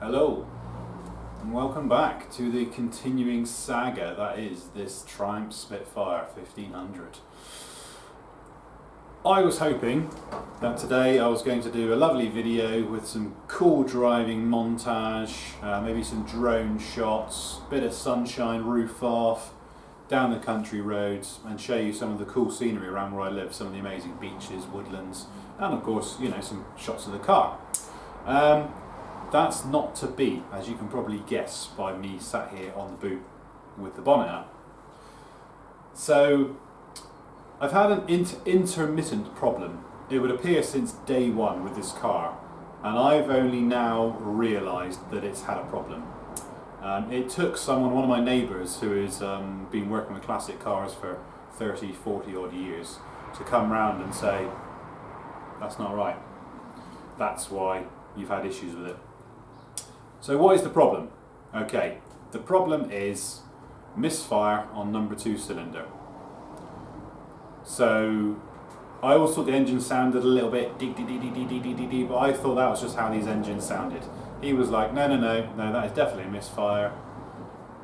Hello, and welcome back to the continuing saga that is this Triumph Spitfire 1500. I was hoping that today I was going to do a lovely video with some cool driving montage, maybe some drone shots, bit of sunshine, roof off, down the country roads, and show you some of the cool scenery around where I live, some of the amazing beaches, woodlands, and of course, you know, some shots of the car. That's not to be, as you can probably guess by me sat here on the boot with the bonnet up. So I've had an intermittent problem, it would appear, since day one with this car, and I've only now realised that it's had a problem. It took one of my neighbours who has been working with classic cars for 30, 40 odd years to come round and say, that's not right, that's why you've had issues with it. So what is the problem? Okay, the problem is misfire on number 2 cylinder. So I always thought the engine sounded a little bit dee dee dee dee dee dee dee dee, but I thought that was just how these engines sounded. He was like, no, that is definitely a misfire.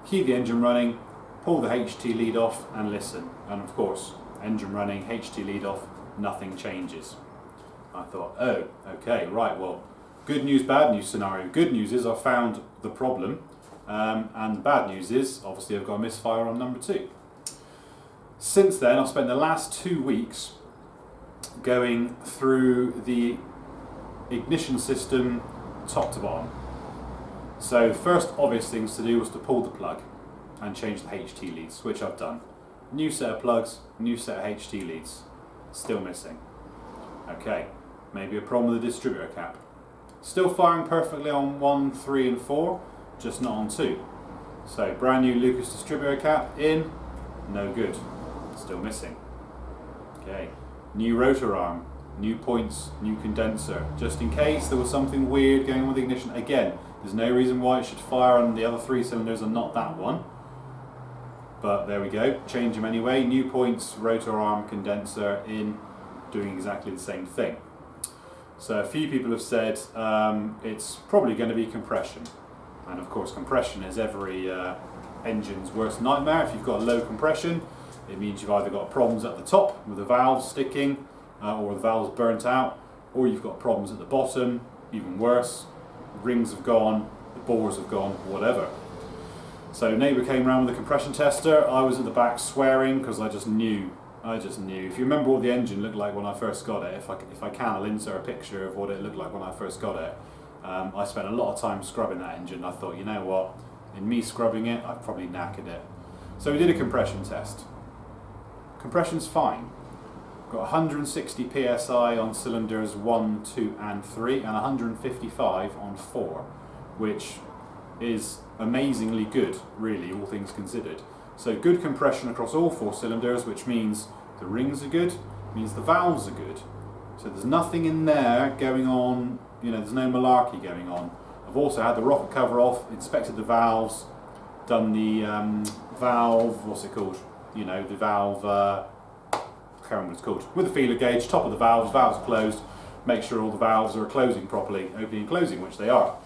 Keep the engine running, pull the HT lead off and listen. And of course, engine running, HT lead off, nothing changes. I thought, oh, okay, right, well, good news, bad news scenario. Good news is I found the problem, and the bad news is obviously I've got a misfire on number 2. Since then I've spent the last 2 weeks going through the ignition system top to bottom. So the first obvious things to do was to pull the plug and change the HT leads, which I've done. New set of plugs, new set of HT leads, still missing. Okay, maybe a problem with the distributor cap. Still firing perfectly on 1, 3 and 4, just not on 2. So brand new Lucas distributor cap in, no good, still missing. Okay, new rotor arm, new points, new condenser, just in case there was something weird going on with the ignition. Again, there's no reason why it should fire on the other 3 cylinders and not that one. But there we go, change them anyway. New points, rotor arm, condenser in, doing exactly the same thing. So a few people have said it's probably going to be compression, and of course compression is every engine's worst nightmare. If you've got low compression, it means you've either got problems at the top with the valves sticking, or the valves burnt out, or you've got problems at the bottom, even worse, rings have gone, the bores have gone, whatever. So neighbour came around with a compression tester. I was at the back swearing because I just knew. If you remember what the engine looked like when I first got it, if I can, I'll insert a picture of what it looked like when I first got it. I spent a lot of time scrubbing that engine. I thought, you know what, in me scrubbing it, I've probably knackered it. So we did a compression test. Compression's fine. Got 160 psi on cylinders 1, 2 and 3 and 155 on 4, which is amazingly good, really, all things considered. So good compression across all 4 cylinders, which means the rings are good, means the valves are good. So there's nothing in there going on, you know, there's no malarkey going on. I've also had the rocker cover off, inspected the valves, done the valve, what's it called? You know, the valve, I can't remember what it's called. With the feeler gauge, top of the valves are closed, make sure all the valves are closing properly, opening and closing, which they are.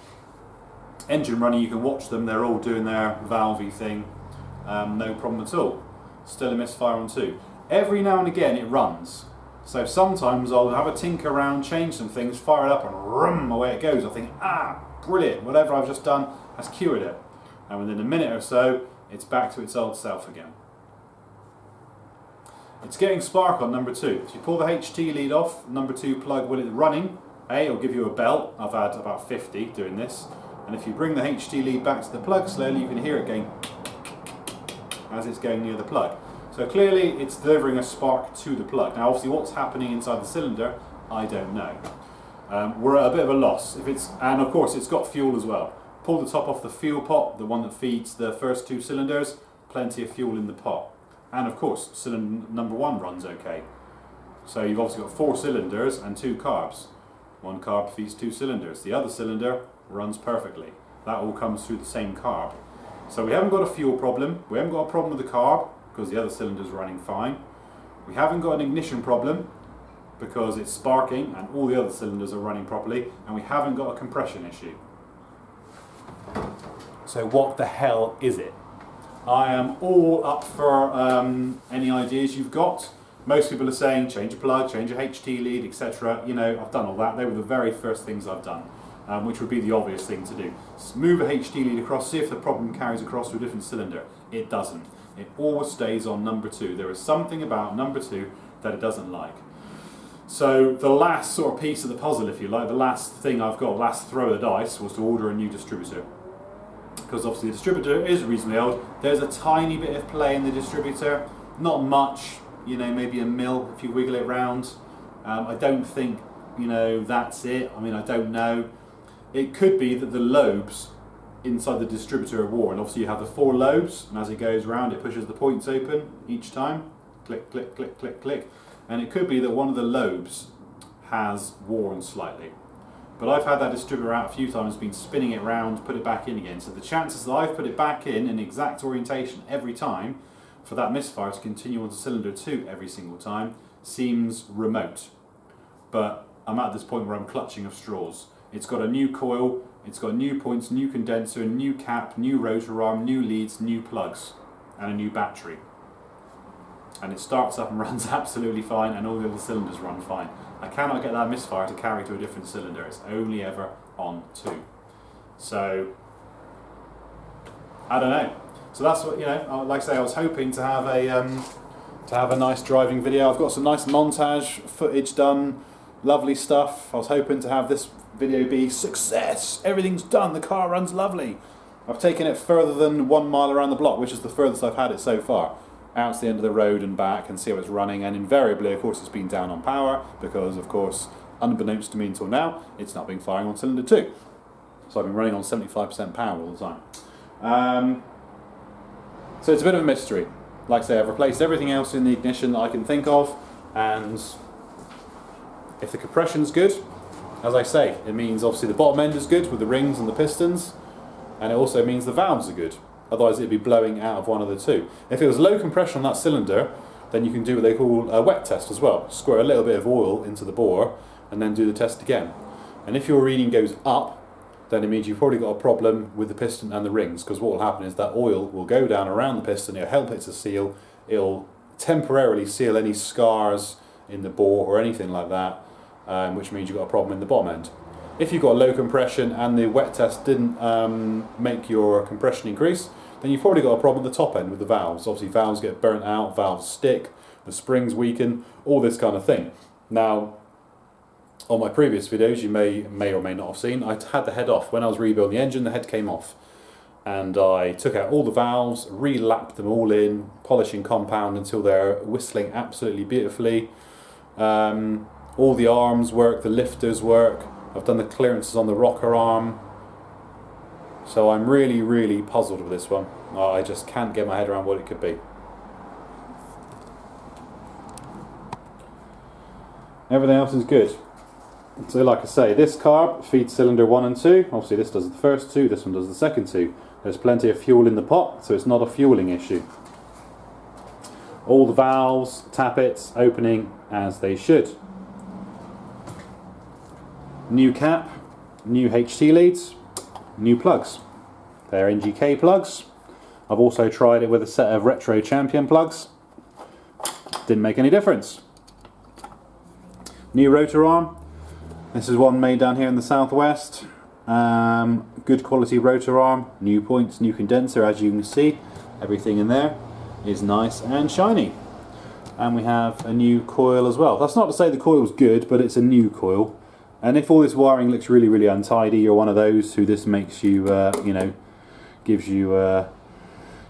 Engine running, you can watch them, they're all doing their valvey thing. No problem at all. Still a misfire on 2. Every now and again it runs. So sometimes I'll have a tinker around, change some things, fire it up and rum, away it goes. I think, brilliant, whatever I've just done has cured it. And within a minute or so, it's back to its old self again. It's getting spark on number 2. If you pull the HT lead off, number 2 plug, when it's running, it'll give you a belt. I've had about 50 doing this. And if you bring the HT lead back to the plug slowly, you can hear it going as it's going near the plug. So clearly it's delivering a spark to the plug. Now obviously what's happening inside the cylinder, I don't know. We're at a bit of a loss. And of course it's got fuel as well. Pull the top off the fuel pot, the one that feeds the first 2 cylinders, plenty of fuel in the pot. And of course cylinder number 1 runs okay. So you've obviously got 4 cylinders and 2 carbs. 1 carb feeds 2 cylinders. The other cylinder runs perfectly. That all comes through the same carb. So we haven't got a fuel problem, we haven't got a problem with the carb because the other cylinder's running fine. We haven't got an ignition problem because it's sparking and all the other cylinders are running properly, and we haven't got a compression issue. So what the hell is it? I am all up for any ideas you've got. Most people are saying change a plug, change a HT lead, etc. You know, I've done all that. They were the very first things I've done, which would be the obvious thing to do. Move a HT lead across, see if the problem carries across to a different cylinder. It doesn't. It always stays on number 2. There is something about number 2 that it doesn't like. So the last sort of piece of the puzzle, if you like, the last thing I've got, last throw of the dice, was to order a new distributor. Because obviously the distributor is reasonably old. There's a tiny bit of play in the distributor, not much, you know, maybe a mil if you wiggle it round. I don't think, you know, that's it. I mean, I don't know. It could be that the lobes inside the distributor are worn. Obviously you have the 4 lobes, and as it goes round it pushes the points open each time. Click, click, click, click, click. And it could be that one of the lobes has worn slightly. But I've had that distributor out a few times, been spinning it round, put it back in again. So the chances that I've put it back in exact orientation every time for that misfire to continue onto cylinder 2 every single time seems remote. But I'm at this point where I'm clutching of straws. It's got a new coil, it's got new points, new condenser, new cap, new rotor arm, new leads, new plugs, and a new battery. And it starts up and runs absolutely fine, and all the other cylinders run fine. I cannot get that misfire to carry to a different cylinder. It's only ever on 2. So, I don't know. So that's what, you know, like I say, I was hoping to have a nice driving video. I've got some nice montage footage done, lovely stuff. I was hoping to have this video be success. Everything's done, the car runs lovely. I've taken it further than 1 mile around the block, which is the furthest I've had it so far. Out to the end of the road and back and see how it's running, and invariably of course it's been down on power because of course, unbeknownst to me until now, it's not been firing on cylinder 2. So I've been running on 75% power all the time. So it's a bit of a mystery. Like I say, I've replaced everything else in the ignition that I can think of, and if the compression's good, as I say, it means obviously the bottom end is good with the rings and the pistons, and it also means the valves are good. Otherwise it'd be blowing out of one of the 2. If it was low compression on that cylinder, then you can do what they call a wet test as well. Squirt a little bit of oil into the bore and then do the test again. And if your reading goes up, then it means you've probably got a problem with the piston and the rings, because what will happen is that oil will go down around the piston, it'll help it to seal, it'll temporarily seal any scars in the bore or anything like that, which means you've got a problem in the bottom end. If you've got low compression and the wet test didn't make your compression increase, then you've probably got a problem at the top end with the valves. Obviously valves get burnt out, valves stick, the springs weaken, all this kind of thing. Now, on my previous videos you may or may not have seen, I had the head off. When I was rebuilding the engine, the head came off. And I took out all the valves, re-lapped them all in, polishing compound until they're whistling absolutely beautifully. All the arms work, the lifters work. I've done the clearances on the rocker arm. So I'm really, really puzzled with this one. I just can't get my head around what it could be. Everything else is good. So like I say, this carb feeds cylinder 1 and 2. Obviously this does the first 2, this one does the second 2. There's plenty of fuel in the pot, so it's not a fueling issue. All the valves, tappets, opening as they should. New cap, new HT leads, new plugs. They're NGK plugs. I've also tried it with a set of Retro Champion plugs. Didn't make any difference. New rotor arm. This is one made down here in the southwest. Good quality rotor arm, new points, new condenser, as you can see. Everything in there is nice and shiny. And we have a new coil as well. That's not to say the coil's good, but it's a new coil. And if all this wiring looks really, really untidy, you're one of those who this makes you, you know, gives you a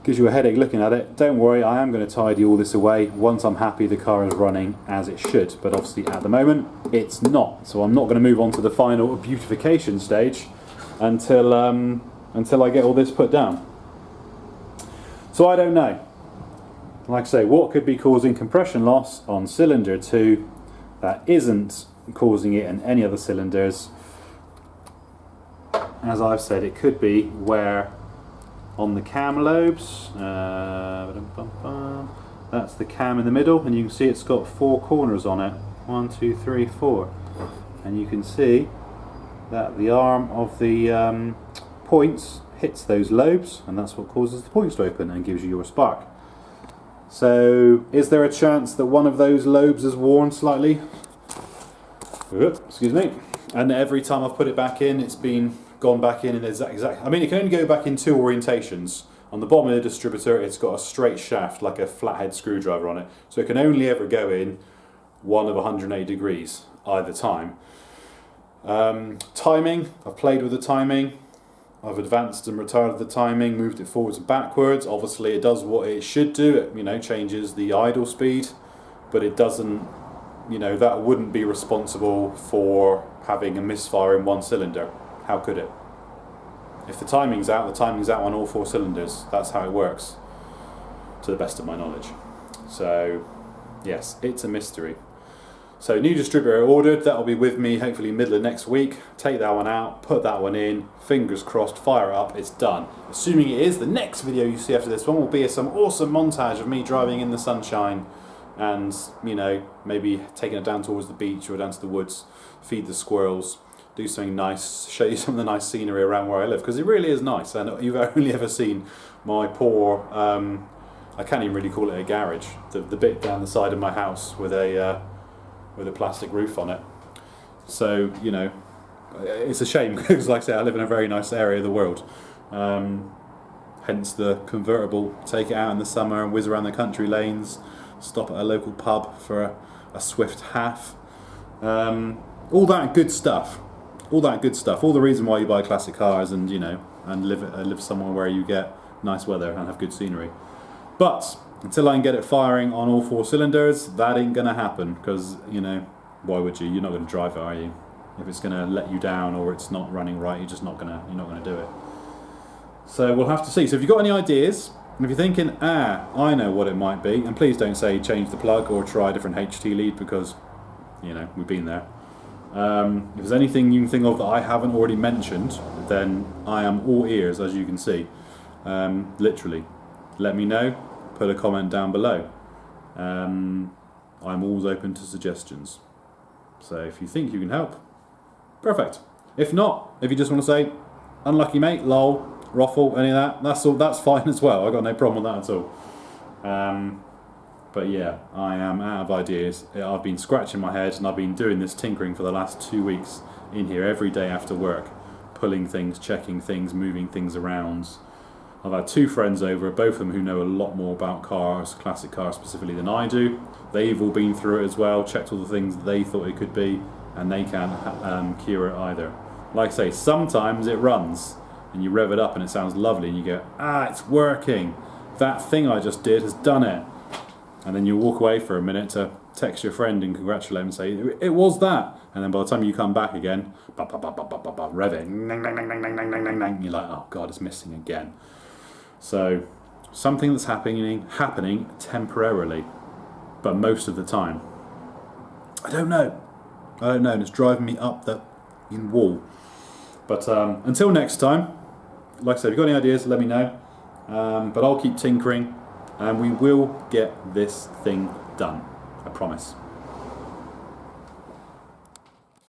headache looking at it, don't worry, I am going to tidy all this away once I'm happy the car is running as it should. But obviously at the moment, it's not. So I'm not going to move on to the final beautification stage until I get all this put down. So I don't know. Like I say, what could be causing compression loss on cylinder 2 that isn't causing it in any other cylinders? As I've said, it could be where on the cam lobes, that's the cam in the middle, and you can see it's got 4 corners on it. 1, 2, 3, 4. And you can see that the arm of the points hits those lobes, and that's what causes the points to open and gives you your spark. So, is there a chance that one of those lobes is worn slightly? Excuse me. And every time I've put it back in, it's been gone back in exact. I mean, it can only go back in 2 orientations. On the bottom of the distributor, it's got a straight shaft, like a flathead screwdriver on it. So it can only ever go in one of 180 degrees either time. Timing, I've played with the timing. I've advanced and retarded the timing, moved it forwards and backwards. Obviously, it does what it should do. It, changes the idle speed, but it doesn't. That wouldn't be responsible for having a misfire in one cylinder. How could it? If the timing's out on all 4 cylinders. That's how it works, to the best of my knowledge. So, yes, it's a mystery. So, new distributor ordered. That'll be with me hopefully middle of next week. Take that one out, put that one in. Fingers crossed, fire it up. It's done. Assuming it is, the next video you see after this one will be some awesome montage of me driving in the sunshine, and maybe taking it down towards the beach or down to the woods, feed the squirrels, do something nice, show you some of the nice scenery around where I live, because it really is nice. And you've only ever seen my poor, I can't even really call it a garage, the bit down the side of my house with a plastic roof on it. So it's a shame, because like I say, I live in a very nice area of the world. Hence the convertible, take it out in the summer and whiz around the country lanes, stop at a local pub for a swift half. All that good stuff. All the reason why you buy classic cars and and live somewhere where you get nice weather and have good scenery. But until I can get it firing on all 4 cylinders, that ain't gonna happen, because why would you? You're not gonna drive it, are you? If it's gonna let you down or it's not running right, you're not gonna do it. So we'll have to see. So if you've got any ideas, and if you're thinking, I know what it might be, and please don't say change the plug or try a different HT lead, because we've been there. If there's anything you can think of that I haven't already mentioned, then I am all ears, as you can see. Literally, let me know. Put a comment down below. I'm always open to suggestions. So if you think you can help, perfect. If not, if you just want to say, unlucky mate, lol, ruffle, any of that, that's fine as well. I've got no problem with that at all. But yeah, I am out of ideas. I've been scratching my head, and I've been doing this tinkering for the last 2 weeks in here every day after work, pulling things, checking things, moving things around. I've had 2 friends over, both of them who know a lot more about cars, classic cars specifically, than I do. They've all been through it as well, checked all the things that they thought it could be, and they can't cure it either. Like I say, sometimes it runs, and you rev it up and it sounds lovely, and you go, it's working. That thing I just did has done it. And then you walk away for a minute to text your friend and congratulate him and say, it was that. And then by the time you come back again, rev it, you're like, oh God, it's missing again. So, something that's happening temporarily, but most of the time. I don't know, and it's driving me up the wall. But until next time, like I said, if you've got any ideas, let me know. But I'll keep tinkering, and we will get this thing done. I promise.